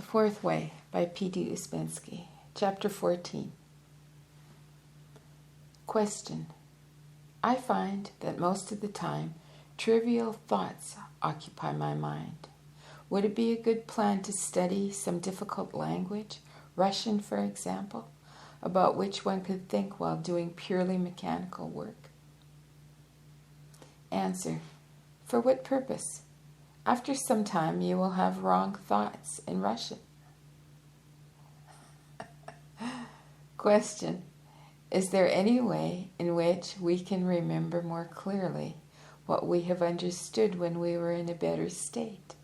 Fourth Way by P.D. Ouspensky. Chapter 14. Question. I find that most of the time trivial thoughts occupy my mind. Would it be a good plan to study some difficult language, Russian for example, about which one could think while doing purely mechanical work? Answer. For what purpose? After some time you will have wrong thoughts in Russian. Question. Is there any way in which we can remember more clearly what we have understood when we were in a better state?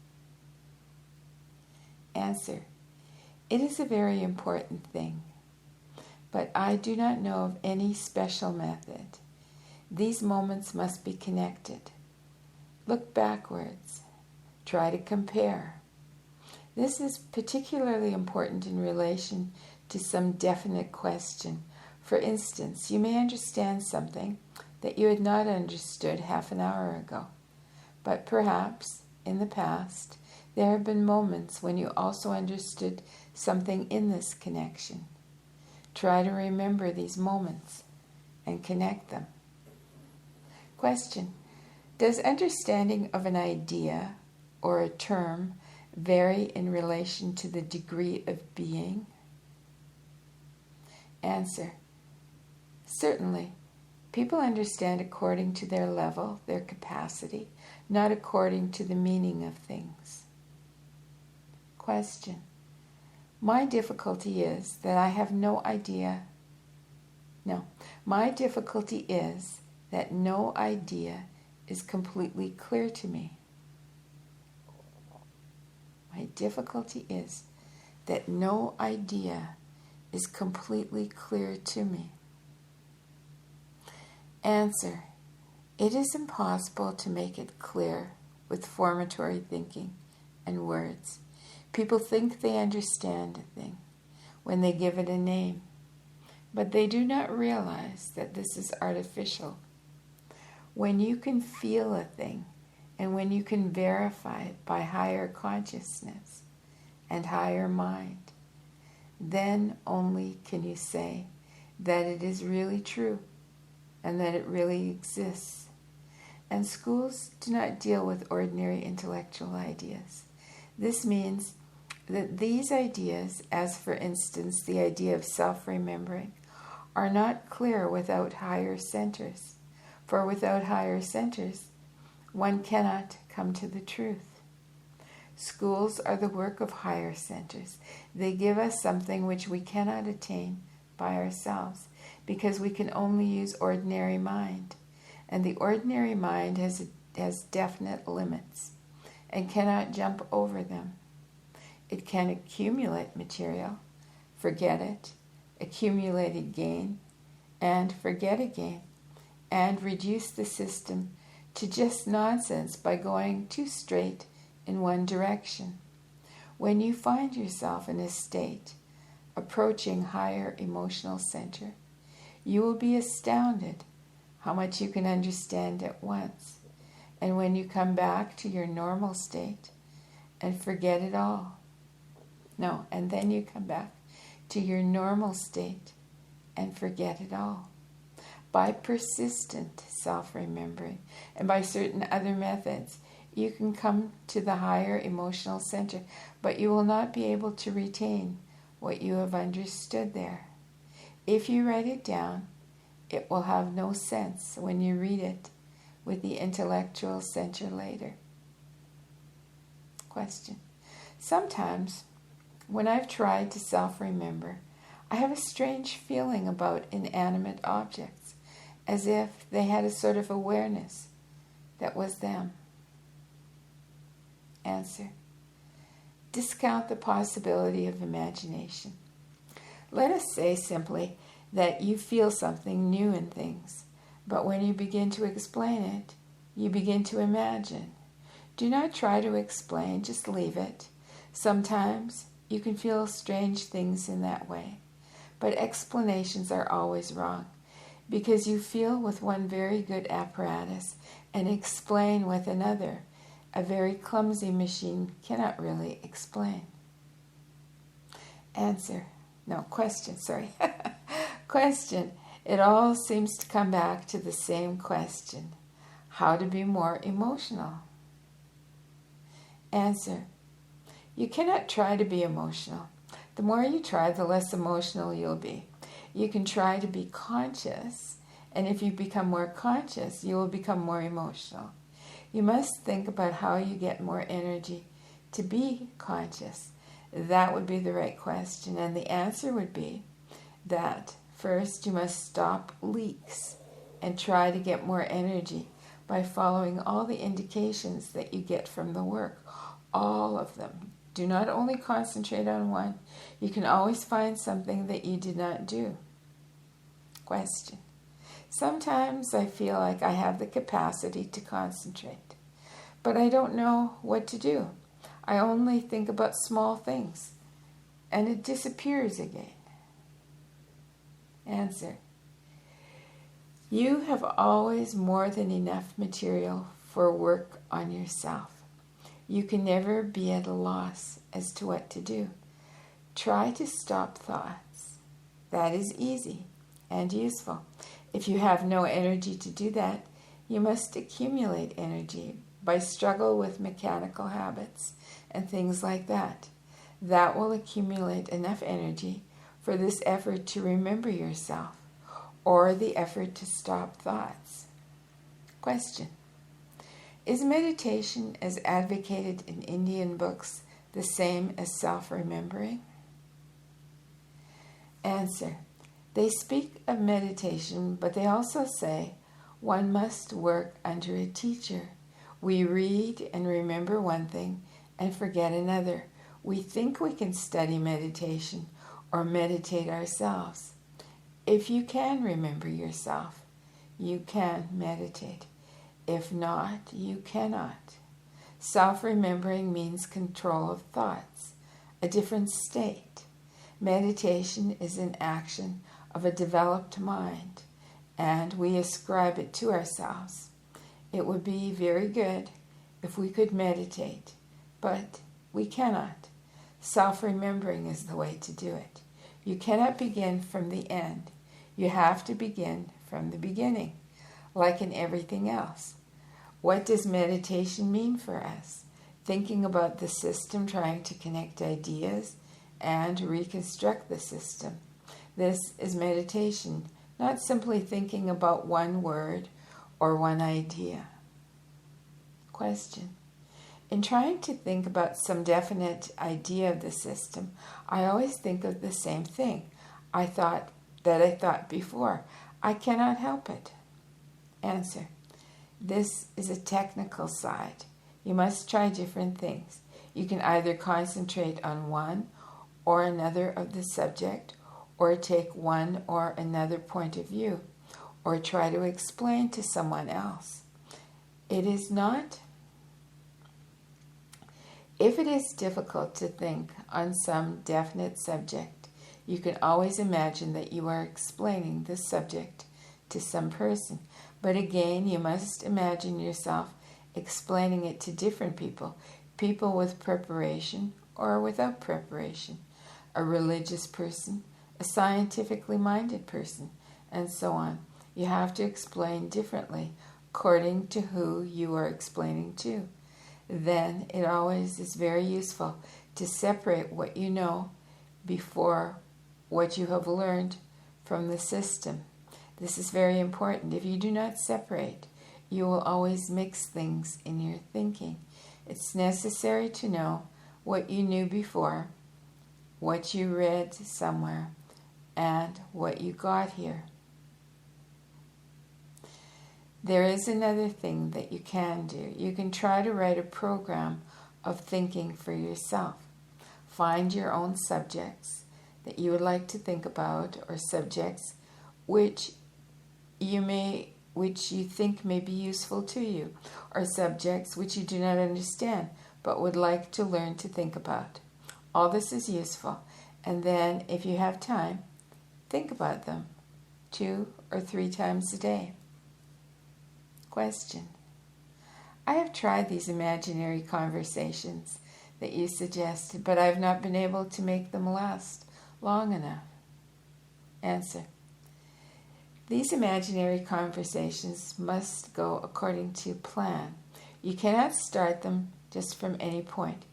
Answer. It is a very important thing, but I do not know of any special method. These moments must be connected. Look backwards. Try to compare. This is particularly important in relation to some definite question. For instance, you may understand something that you had not understood half an hour ago, but perhaps in the past there have been moments when you also understood something in this connection. Try to remember these moments and connect them. Question. Does understanding of an idea or a term vary in relation to the degree of being? Answer. Certainly. People understand according to their level, their capacity, not according to the meaning of things. Question. My difficulty is that I have no idea. My difficulty is that no idea is completely clear to me. My difficulty is that no idea is completely clear to me. Answer. It is impossible to make it clear with formatory thinking and words. People think they understand a thing when they give it a name, but they do not realize that this is artificial. When you can feel a thing, and when you can verify it by higher consciousness and higher mind, then only can you say that it is really true and that it really exists. And schools do not deal with ordinary intellectual ideas. This means that these ideas, as for instance the idea of self-remembering, are not clear without higher centers. For without higher centers, one cannot come to the truth. Schools are the work of higher centers. They give us something which we cannot attain by ourselves, because we can only use ordinary mind. And the ordinary mind has definite limits and cannot jump over them. It can accumulate material, forget it, accumulate again, and forget again, and reduce the system to just nonsense by going too straight in one direction. When you find yourself in a state approaching higher emotional center, you will be astounded how much you can understand at once. And when you come back to your normal state and forget it all. And then you come back to your normal state and forget it all. By persistent self-remembering and by certain other methods, you can come to the higher emotional center, but you will not be able to retain what you have understood there. If you write it down, it will have no sense when you read it with the intellectual center later. Question. Sometimes, when I've tried to self-remember, I have a strange feeling about inanimate objects, as if they had a sort of awareness that was them. Answer. Discount the possibility of imagination. Let us say simply that you feel something new in things, but when you begin to explain it, you begin to imagine. Do not try to explain, just leave it. Sometimes you can feel strange things in that way, but explanations are always wrong, because you feel with one very good apparatus and explain with another. A very clumsy machine cannot really explain. Answer. No, question, sorry. Question. It all seems to come back to the same question. How to be more emotional? Answer. You cannot try to be emotional. The more you try, the less emotional you'll be. You can try to be conscious, and if you become more conscious, you will become more emotional. You must think about how you get more energy to be conscious. That would be the right question, and the answer would be that first you must stop leaks and try to get more energy by following all the indications that you get from the work, all of them. Do not only concentrate on one. You can always find something that you did not do. Question. Sometimes I feel like I have the capacity to concentrate, but I don't know what to do. I only think about small things, and it disappears again. Answer. You have always more than enough material for work on yourself. You can never be at a loss as to what to do. Try to stop thoughts. That is easy and useful. If you have no energy to do that, you must accumulate energy by struggle with mechanical habits and things like that. That will accumulate enough energy for this effort to remember yourself or the effort to stop thoughts. Question. Is meditation as advocated in Indian books the same as self-remembering? Answer. They speak of meditation, but they also say one must work under a teacher. We read and remember one thing and forget another. We think we can study meditation or meditate ourselves. If you can remember yourself, you can meditate. If not, you cannot. Self-remembering means control of thoughts, a different state. Meditation is an action of a developed mind, and we ascribe it to ourselves. It would be very good if we could meditate, but we cannot. Self-remembering is the way to do it. You cannot begin from the end. You have to begin from the beginning, like in everything else. What does meditation mean for us? Thinking about the system, trying to connect ideas and reconstruct the system. This is meditation, not simply thinking about one word or one idea. Question. In trying to think about some definite idea of the system, I always think of the same thing I thought before. I cannot help it. Answer. This is a technical side. You must try different things. You can either concentrate on one or another of the subject, or take one or another point of view, or try to explain to someone else. If it is difficult to think on some definite subject, you can always imagine that you are explaining the subject to some person. But again, you must imagine yourself explaining it to different people, people with preparation or without preparation, a religious person, a scientifically minded person, and so on. You have to explain differently according to who you are explaining to. Then it always is very useful to separate what you know before what you have learned from the system. This is very important. If you do not separate, you will always mix things in your thinking. It's necessary to know what you knew before, what you read somewhere, and what you got here. There is another thing that you can do. You can try to write a program of thinking for yourself. Find your own subjects that you would like to think about, or subjects which you think may be useful to you, or subjects which you do not understand but would like to learn to think about. All this is useful, and then if you have time, think about them 2 or 3 times a day. Question. I have tried these imaginary conversations. that you suggested, but I've not been able to make them last long enough. Answer. These imaginary conversations must go according to plan. You cannot start them just from any point.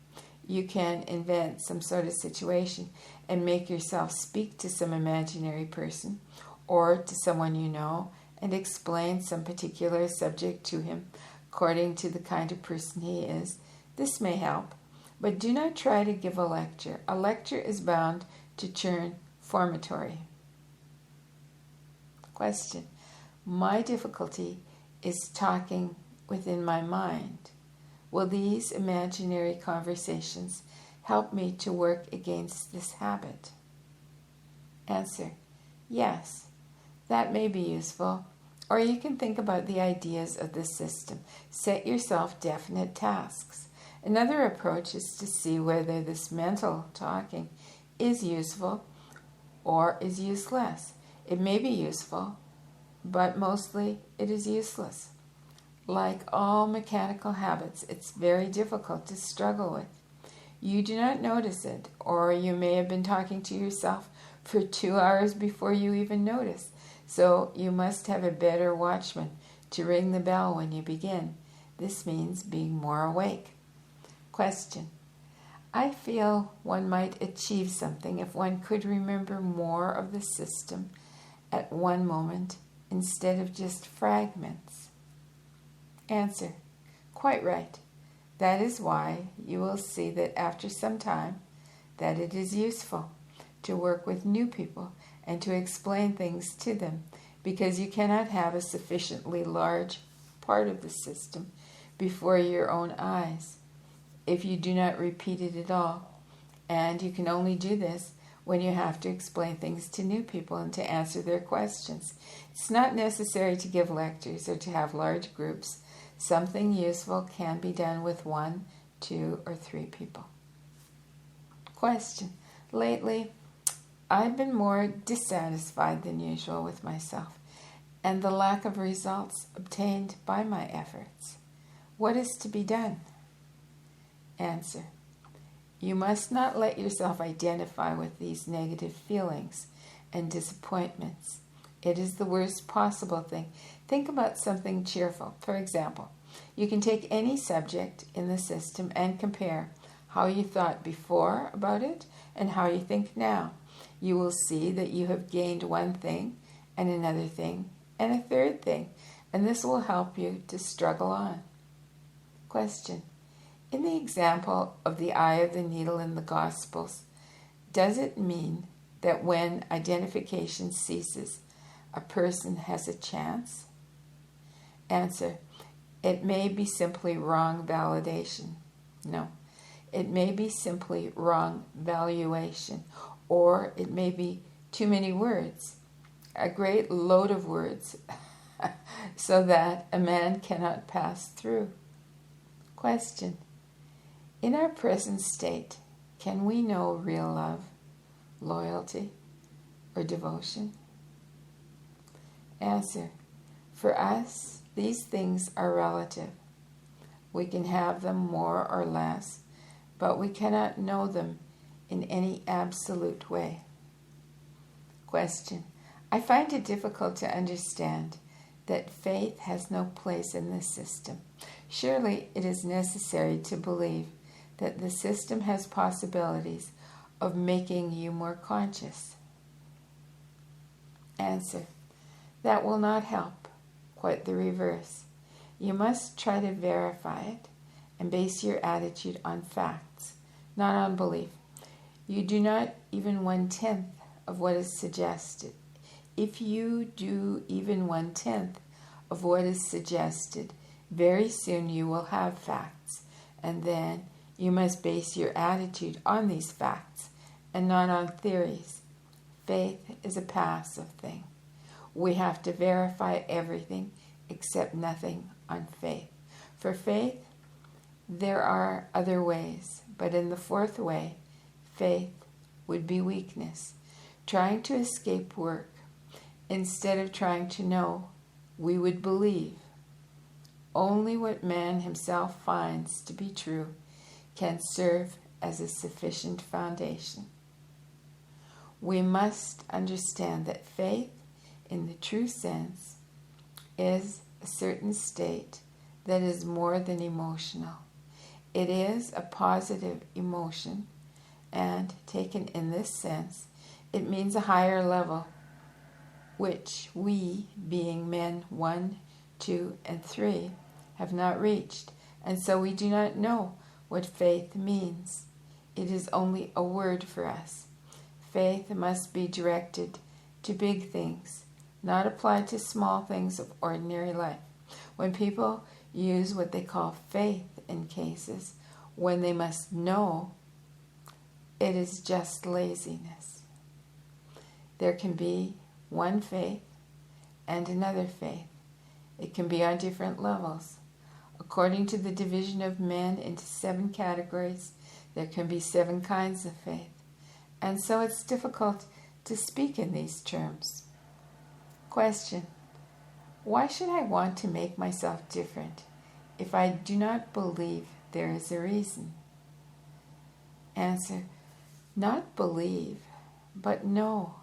You can invent some sort of situation and make yourself speak to some imaginary person or to someone you know and explain some particular subject to him according to the kind of person he is. This may help, but do not try to give a lecture. A lecture is bound to turn formatory. Question. My difficulty is talking within my mind. Will these imaginary conversations help me to work against this habit? Answer. Yes, that may be useful. Or you can think about the ideas of the system. Set yourself definite tasks. Another approach is to see whether this mental talking is useful or is useless. It may be useful, but mostly it is useless. Like all mechanical habits, it's very difficult to struggle with. You do not notice it, or you may have been talking to yourself for 2 hours before you even notice. So you must have a better watchman to ring the bell when you begin. This means being more awake. Question. I feel one might achieve something if one could remember more of the system at one moment instead of just fragments. Answer. Quite right. That is why you will see that after some time that it is useful to work with new people and to explain things to them, because you cannot have a sufficiently large part of the system before your own eyes if you do not repeat it at all. And you can only do this when you have to explain things to new people and to answer their questions. It's not necessary to give lectures or to have large groups. Something useful can be done with 1, 2, or 3 people. Question. Lately, I've been more dissatisfied than usual with myself and the lack of results obtained by my efforts. What is to be done? Answer. You must not let yourself identify with these negative feelings and disappointments. It is the worst possible thing. Think about something cheerful. For example, you can take any subject in the system and compare how you thought before about it and how you think now. You will see that you have gained one thing and another thing and a third thing, and this will help you to struggle on. Question. In the example of the eye of the needle in the Gospels, does it mean that when identification ceases, a person has a chance? Answer. It may be simply wrong validation. No. It may be simply wrong valuation, or it may be too many words, a great load of words, so that a man cannot pass through. Question. In our present state, can we know real love, loyalty, or devotion? Answer. For us, these things are relative. We can have them more or less, but we cannot know them in any absolute way. Question. I find it difficult to understand that faith has no place in this system. Surely it is necessary to believe that the system has possibilities of making you more conscious. Answer. That will not help. Quite the reverse. You must try to verify it and base your attitude on facts, not on belief. You do not even 1/10 of what is suggested. If you do even 1/10 of what is suggested, very soon you will have facts, and then you must base your attitude on these facts and not on theories. Faith is a passive thing. We have to verify everything except nothing on faith. For faith, there are other ways, but in the fourth way, faith would be weakness, trying to escape work. Instead of trying to know, we would believe. Only what man himself finds to be true can serve as a sufficient foundation. We must understand that faith, in the true sense, is a certain state that is more than emotional. It is a positive emotion, and taken in this sense, it means a higher level, which we, being men 1, 2, and 3, have not reached, and so we do not know what faith means. It is only a word for us. Faith must be directed to big things, not applied to small things of ordinary life. When people use what they call faith in cases when they must know, it is just laziness. There can be one faith and another faith. It can be on different levels. According to the division of men into 7 categories, there can be 7 kinds of faith. And so it's difficult to speak in these terms. Question: why should I want to make myself different if I do not believe there is a reason? Answer: not believe, but know.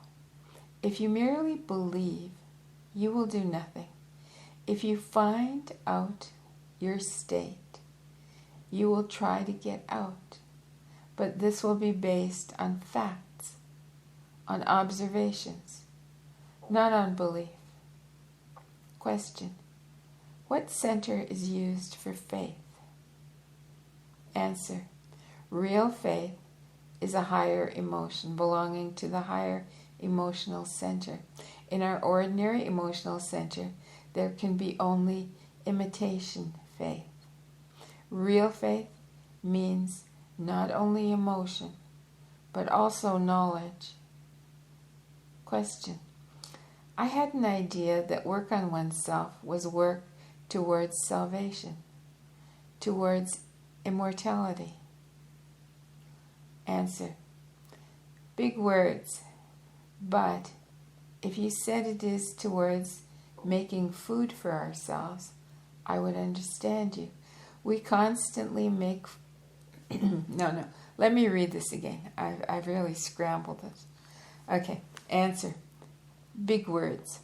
If you merely believe, you will do nothing. If you find out your state, you will try to get out. But this will be based on facts, on observations, not on belief. Question: what center is used for faith? Answer: real faith is a higher emotion belonging to the higher emotional center. In our ordinary emotional center, there can be only imitation faith. Real faith means not only emotion, but also knowledge. Question: I had an idea that work on oneself was work towards salvation, towards immortality. Answer: big words, but if you said it is towards making food for ourselves, I would understand you. We constantly make... No, let me read this again. I've really scrambled this. Okay, answer: big words.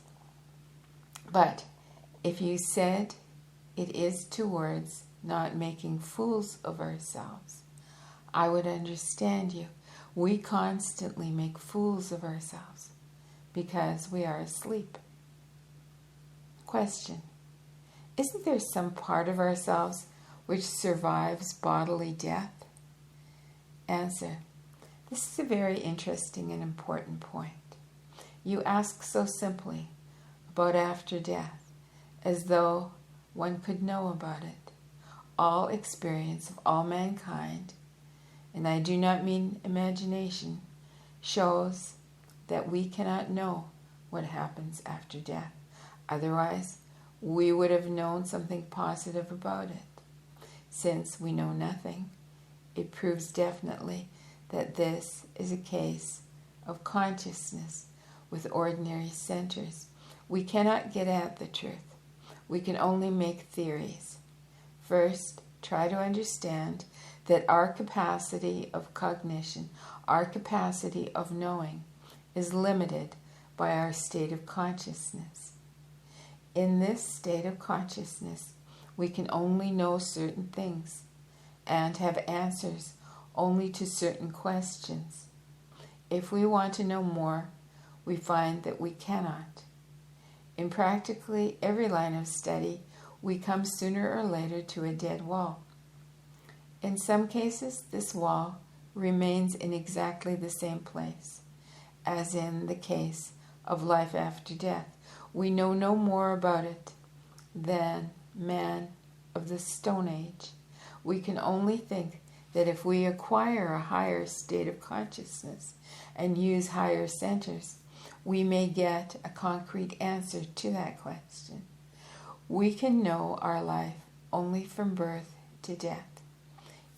But if you said it is towards not making fools of ourselves, I would understand you. We constantly make fools of ourselves because we are asleep. Question: isn't there some part of ourselves which survives bodily death? Answer: this is a very interesting and important point. You ask so simply about after death, as though one could know about it. All experience of all mankind, and I do not mean imagination, shows that we cannot know what happens after death. Otherwise, we would have known something positive about it. Since we know nothing, it proves definitely that this is a case of consciousness with ordinary centers. We cannot get at the truth. We can only make theories. First, try to understand that our capacity of cognition, our capacity of knowing, is limited by our state of consciousness. In this state of consciousness, we can only know certain things and have answers only to certain questions. If we want to know more, we find that we cannot. In practically every line of study, we come sooner or later to a dead wall. In some cases, this wall remains in exactly the same place, as in the case of life after death. We know no more about it than man of the Stone Age. We can only think that if we acquire a higher state of consciousness and use higher centers, we may get a concrete answer to that question. We can know our life only from birth to death.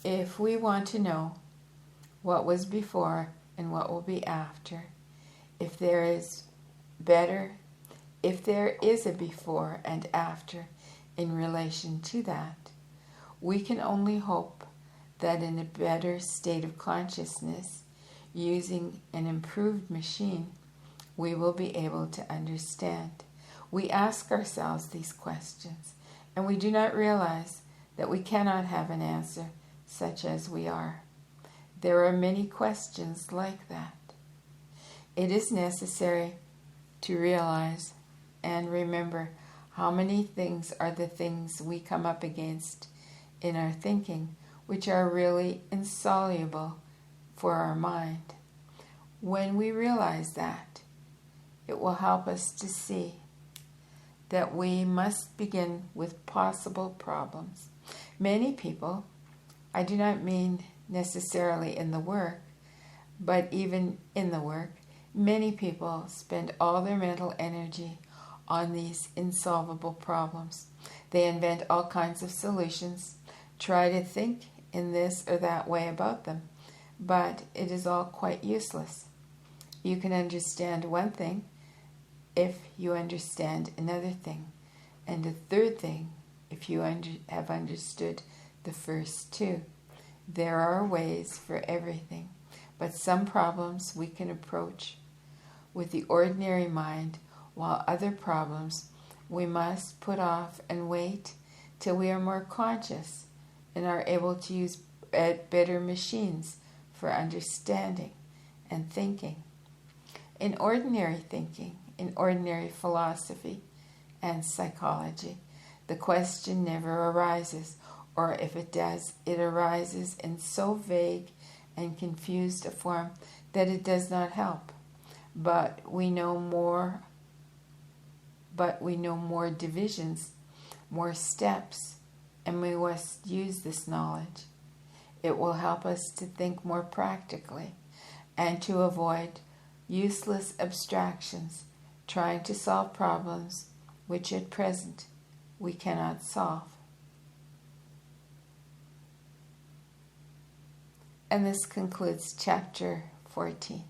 If we want to know what was before and what will be after, if there is a before and after in relation to that, we can only hope that in a better state of consciousness, using an improved machine, we will be able to understand. We ask ourselves these questions, and we do not realize that we cannot have an answer such as we are. There are many questions like that. It is necessary to realize and remember how many things are the things we come up against in our thinking, which are really insoluble for our mind. When we realize that, it will help us to see that we must begin with possible problems. Many people, I do not mean necessarily in the work, but even in the work, many people spend all their mental energy on these insolvable problems. They invent all kinds of solutions, try to think in this or that way about them, but it is all quite useless. You can understand one thing if you understand another thing, and a third thing if you have understood the first two. There are ways for everything, but some problems we can approach with the ordinary mind, while other problems we must put off and wait till we are more conscious and are able to use better machines for understanding and thinking. In ordinary thinking, in ordinary philosophy and psychology, the question never arises, or if it does, it arises in so vague and confused a form that it does not help. But we know more divisions, more steps, and we must use this knowledge. It will help us to think more practically and to avoid useless abstractions, trying to solve problems which at present we cannot solve. And this concludes chapter 14.